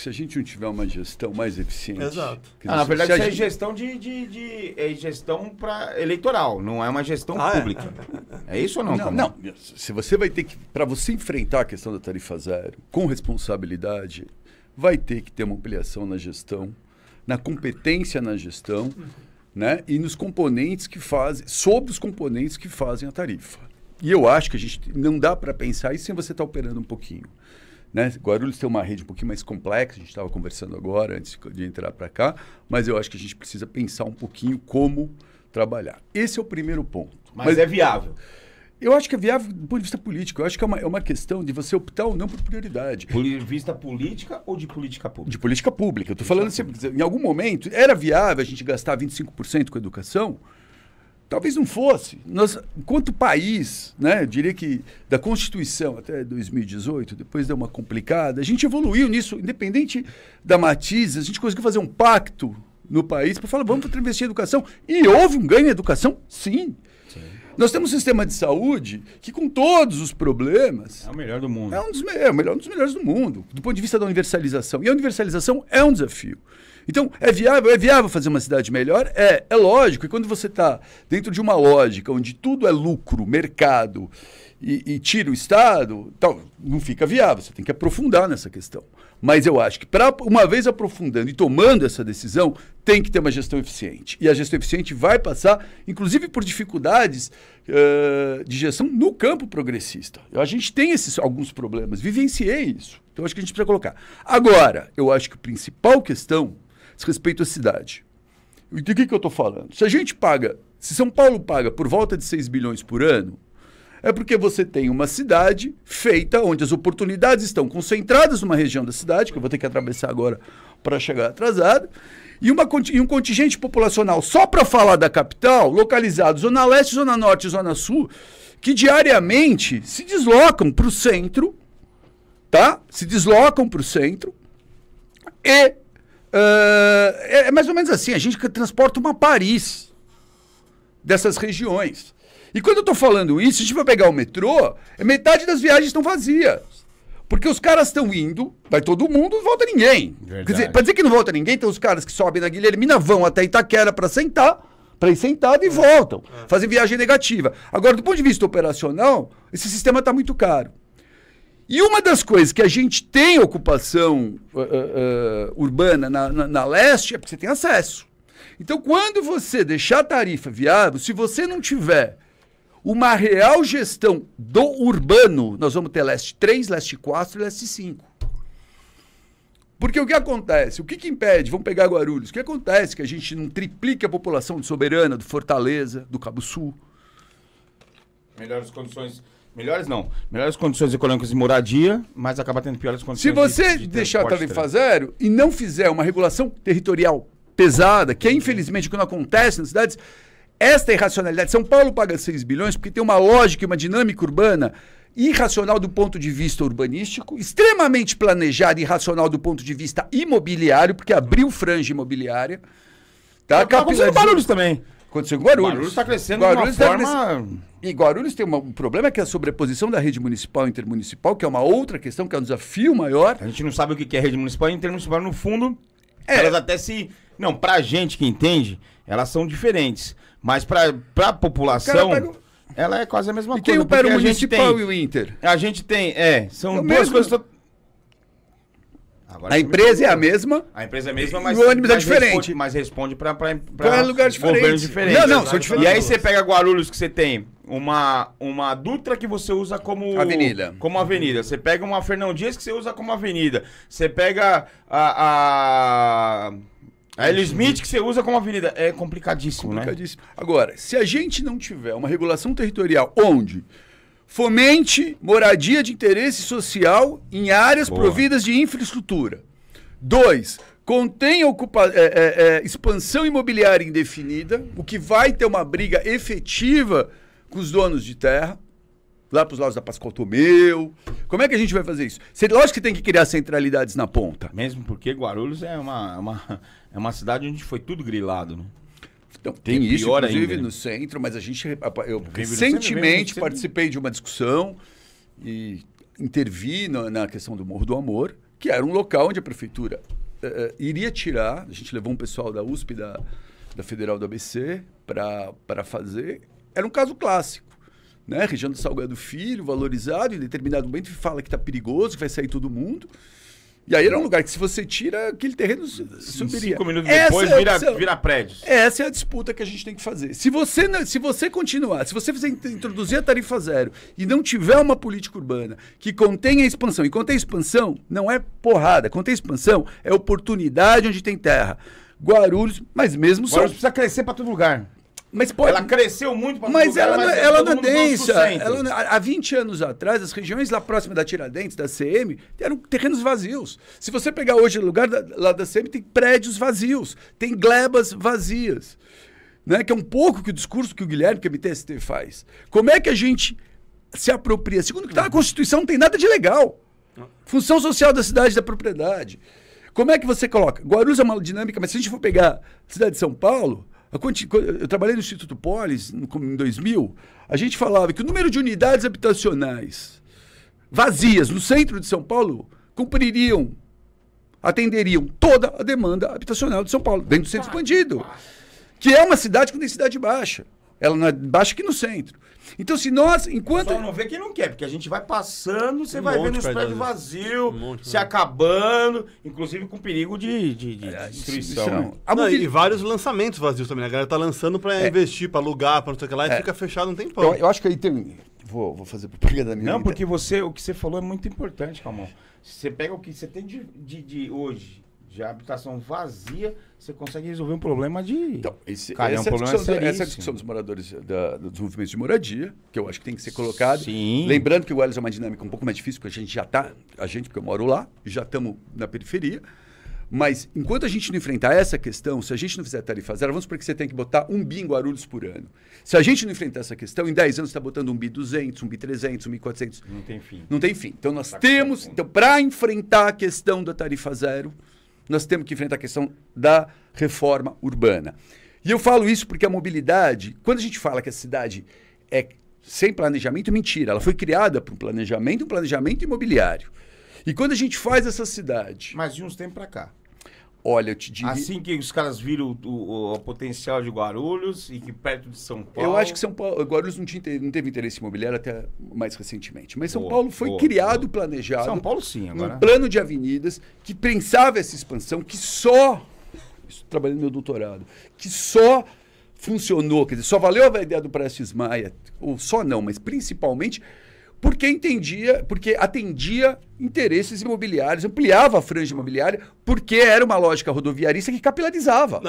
se a gente não tiver uma gestão mais eficiente... Exato. Dizer, na verdade, isso é gente... gestão gestão eleitoral, não é uma gestão pública. É isso ou não? Não. Se você vai ter que... Para você enfrentar a questão da tarifa zero com responsabilidade, vai ter que ter uma ampliação na gestão, na competência na gestão, né? E nos componentes que fazem... Sobre os componentes que fazem a tarifa. E eu acho que a gente não dá para pensar isso sem você estar operando um pouquinho. Né? Guarulhos tem uma rede um pouquinho mais complexa, a gente estava conversando agora, antes de entrar para cá, mas eu acho que a gente precisa pensar um pouquinho como trabalhar. Esse é o primeiro ponto. Mas é viável. Eu acho que é viável do ponto de vista político. Eu acho que é uma questão de você optar ou não por prioridade. Por vista política ou de política pública? De política pública. Eu estou falando assim, em algum momento, era viável a gente gastar 25% com educação? Talvez não fosse. Nós, enquanto país, né, eu diria que da Constituição até 2018, depois deu uma complicada, a gente evoluiu nisso, independente da matiz, a gente conseguiu fazer um pacto no país para falar, vamos investir em educação. E houve um ganho em educação? Sim. Nós temos um sistema de saúde que, com todos os problemas... É o melhor do mundo. É um dos melhores do mundo, do ponto de vista da universalização. E a universalização é um desafio. Então, é viável fazer uma cidade melhor? É lógico. E quando você está dentro de uma lógica onde tudo é lucro, mercado e tira o Estado, então, não fica viável. Você tem que aprofundar nessa questão. Mas eu acho que, uma vez aprofundando e tomando essa decisão, tem que ter uma gestão eficiente. E a gestão eficiente vai passar, inclusive, por dificuldades de gestão no campo progressista. A gente tem alguns problemas. Vivenciei isso. Então, acho que a gente precisa colocar. Agora, eu acho que a principal questão diz respeito à cidade. Do que eu estou falando? Se São Paulo paga por volta de 6 bilhões por ano, é porque você tem uma cidade feita onde as oportunidades estão concentradas numa região da cidade, que eu vou ter que atravessar agora para chegar atrasado, e um contingente populacional só para falar da capital, localizado Zona Leste, Zona Norte e Zona Sul, que diariamente se deslocam para o centro, tá? Se deslocam para o centro e é mais ou menos assim, a gente transporta uma Paris dessas regiões. E quando eu estou falando isso, a gente vai pegar o metrô, metade das viagens estão vazias. Porque os caras estão indo, vai todo mundo, não volta ninguém. Quer dizer, para dizer que não volta ninguém, tem os caras que sobem na Guilhermina, vão até Itaquera para ir sentado e voltam. Fazem viagem negativa. Agora, do ponto de vista operacional, esse sistema está muito caro. E uma das coisas que a gente tem ocupação urbana na leste é porque você tem acesso. Então, quando você deixar a tarifa viável, se você não tiver uma real gestão do urbano, nós vamos ter leste 3, leste 4 e leste 5. Porque o que acontece? O que impede? Vamos pegar Guarulhos. O que acontece que a gente não triplique a população de Soberana, do Fortaleza, do Cabo Sul? Melhores condições... Melhores não. Melhores condições econômicas de moradia, mas acaba tendo piores condições. Se você deixar a tarifa zero e não fizer uma regulação territorial pesada, que é infelizmente o que não acontece nas cidades, esta irracionalidade. São Paulo paga 6 bilhões porque tem uma lógica e uma dinâmica urbana irracional do ponto de vista urbanístico, extremamente planejada e irracional do ponto de vista imobiliário, porque abriu franja imobiliária. Tá acontecendo em Guarulhos também. Aconteceu em Guarulhos. Guarulhos está crescendo de uma forma... E Guarulhos tem um problema que é a sobreposição da rede municipal e intermunicipal, que é uma outra questão, que é um desafio maior. A gente não sabe o que é rede municipal e intermunicipal. No fundo, elas até se... Não, pra gente que entende, elas são diferentes. Mas pra população, ela é quase a mesma coisa. E quem opera o municipal e o inter? A gente tem, são duas coisas... A empresa é a mesma. A empresa é a mesma, mas o ônibus é diferente. Mas responde para lugar diferente. Governos diferentes. Não, são diferentes. E aí você pega Guarulhos, que você tem uma Dutra que você usa como avenida. Como avenida. Você pega uma Fernão Dias que você usa como avenida. Você pega a L. Smith que você usa como avenida. É complicadíssimo, né? Agora, se a gente não tiver uma regulação territorial onde fomente moradia de interesse social em áreas providas de infraestrutura. 2, contenha expansão imobiliária indefinida, o que vai ter uma briga efetiva com os donos de terra, lá para os lados da Pascoal Tomeu. Como é que a gente vai fazer isso? Lógico que tem que criar centralidades na ponta. Mesmo porque Guarulhos é uma cidade onde foi tudo grilado, né? Então, tem isso, inclusive, ainda, no centro, mas eu recentemente participei de uma discussão e intervi na questão do Morro do Amor, que era um local onde a prefeitura iria tirar. A gente levou um pessoal da USP, da Federal do ABC, para fazer. Era um caso clássico. Né? Região do Salgado Filho, valorizado, em determinado momento fala que está perigoso, que vai sair todo mundo. E aí era um lugar que, se você tira, aquele terreno subiria. 5 minutos depois vira prédios. Essa é a disputa que a gente tem que fazer. Se você continuar, se você introduzir a tarifa zero e não tiver uma política urbana que contenha expansão, e contém expansão não é porrada, contém expansão é oportunidade onde tem terra. Guarulhos, mas mesmo Guarulhos precisa crescer para todo lugar. Mas pode... Ela cresceu muito para mas ela não é densa. Há 20 anos atrás, as regiões lá próximas da Tiradentes, da CM, eram terrenos vazios. Se você pegar hoje o lugar lá da CM, tem prédios vazios, tem glebas vazias. Né? Que é um pouco que o discurso que o Guilherme, que a MTST faz. Como é que a gente se apropria? Segundo que está na Constituição, não tem nada de legal. Função social da cidade, da propriedade. Como é que você coloca? Guarulhos é uma dinâmica, mas se a gente for pegar a cidade de São Paulo... Eu trabalhei no Instituto Polis em 2000, a gente falava que o número de unidades habitacionais vazias no centro de São Paulo atenderiam toda a demanda habitacional de São Paulo, dentro do centro expandido, que é uma cidade com densidade baixa. Ela não é baixa que no centro. Então, se nós, enquanto... Só não vê quem não quer, porque a gente vai passando, você vai vendo os prédios vazios, se acabando, inclusive com perigo de destruição. E vários lançamentos vazios também. A galera tá lançando para investir, para alugar, para não sei o que lá, e fica fechado um tempão. Eu acho que aí tem... Vou fazer propaganda da minha Não, porque o que você falou é muito importante, Calmon. Você pega o que você tem de hoje, de habitação vazia, você consegue resolver um problema de... Então, essa discussão dos moradores dos movimentos de moradia, que eu acho que tem que ser colocado. Sim. Lembrando que o Welles é uma dinâmica um pouco mais difícil, porque a gente já está... porque eu moro lá, já estamos na periferia. Mas, enquanto a gente não enfrentar essa questão, se a gente não fizer tarifa zero, vamos supor que você tem que botar 1 bi em Guarulhos por ano. Se a gente não enfrentar essa questão, em 10 anos você está botando 1 bi 200, 1 bi 300, 1 bi 400. Não tem fim. Não tem fim. Então, nós temos... Então, para enfrentar a questão da tarifa zero... Nós temos que enfrentar a questão da reforma urbana. E eu falo isso porque a mobilidade, quando a gente fala que a cidade é sem planejamento, mentira. Ela foi criada por um planejamento imobiliário. E quando a gente faz essa cidade... Mas de uns tempos para cá. Olha, eu te digo... Assim que os caras viram o potencial de Guarulhos e que perto de São Paulo... Eu acho que Guarulhos não teve interesse imobiliário até mais recentemente. Mas São Paulo foi criado, planejado... São Paulo sim, agora. Um plano de avenidas que pensava essa expansão, que só... Estou trabalhando no meu doutorado. Que só funcionou, quer dizer, só valeu a ideia do Prestes Maia, ou só não, mas principalmente... porque atendia interesses imobiliários, ampliava a franja imobiliária, porque era uma lógica rodoviarista que capilarizava.